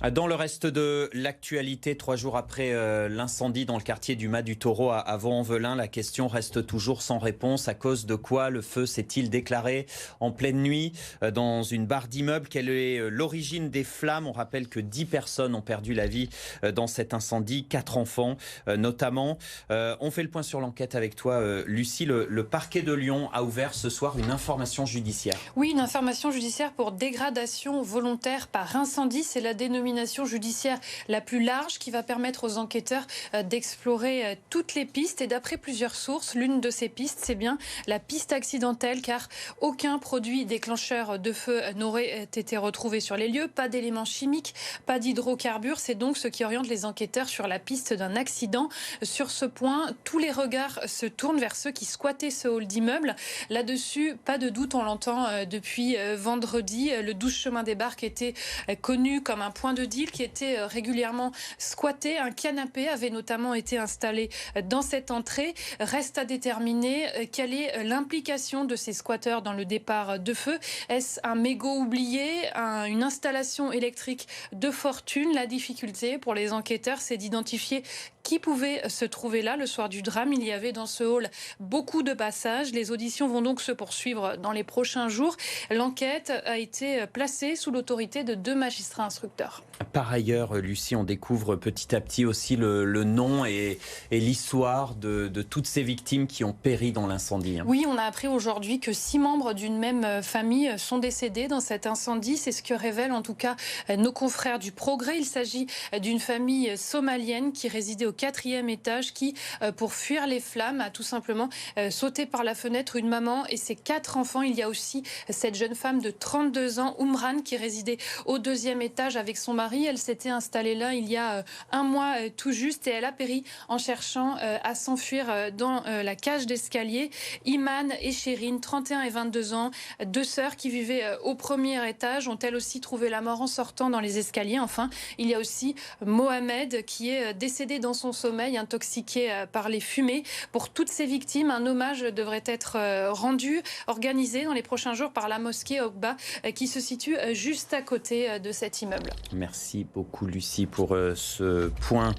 Dans le reste de l'actualité, 3 jours après l'incendie dans le quartier du Mas du Taureau à Vaux-en-Velin, la question reste toujours sans réponse. À cause de quoi le feu s'est-il déclaré en pleine nuit dans une barre d'immeuble? Quelle est l'origine des flammes? On rappelle que 10 personnes ont perdu la vie dans cet incendie, 4 enfants notamment. On fait le point sur l'enquête avec toi, Lucie. Le parquet de Lyon a ouvert ce soir une information judiciaire. Oui, une information judiciaire pour dégradation volontaire par incendie. C'est la dénomination judiciaire la plus large qui va permettre aux enquêteurs d'explorer toutes les pistes. Et d'après plusieurs sources, l'une de ces pistes, c'est bien la piste accidentelle, car aucun produit déclencheur de feu n'aurait été retrouvé sur les lieux. Pas d'éléments chimiques, pas d'hydrocarbures. C'est donc ce qui oriente les enquêteurs sur la piste d'un accident. Sur ce point, tous les regards se tournent vers ceux qui squattaient ce hall d'immeuble. Là-dessus, pas de doute, on l'entend depuis vendredi. Le 12 chemin des Barques était connu comme un point de deal qui était régulièrement squatté. Un canapé avait notamment été installé dans cette entrée. Reste à déterminer quelle est l'implication de ces squatteurs dans le départ de feu. Est-ce un mégot oublié, une installation électrique de fortune? La difficulté pour les enquêteurs, c'est d'identifier qui pouvait se trouver là le soir du drame. Il y avait dans ce hall beaucoup de passages. Les auditions vont donc se poursuivre dans les prochains jours. L'enquête a été placée sous l'autorité de 2 magistrats instructeurs. Par ailleurs, Lucie, on découvre petit à petit aussi le nom et l'histoire de toutes ces victimes qui ont péri dans l'incendie. Oui, on a appris aujourd'hui que 6 membres d'une même famille sont décédés dans cet incendie. C'est ce que révèlent en tout cas nos confrères du Progrès. Il s'agit d'une famille somalienne qui résidait au 4e étage, qui, pour fuir les flammes, a tout simplement sauté par la fenêtre. Une maman et ses 4 enfants. Il y a aussi cette jeune femme de 32 ans, Oumran, qui résidait au 2e étage avec son mari. Elle s'était installée là il y a un mois tout juste et elle a péri en cherchant à s'enfuir dans la cage d'escalier. Iman et Chérine, 31 et 22 ans, 2 sœurs qui vivaient au 1er étage, ont elles aussi trouvé la mort en sortant dans les escaliers. Enfin, il y a aussi Mohamed qui est décédé dans son sommeil, intoxiqué par les fumées. Pour toutes ces victimes, un hommage devrait être rendu, organisé dans les prochains jours par la mosquée Okba qui se situe juste à côté de cet immeuble. Merci beaucoup, Lucie, pour ce point.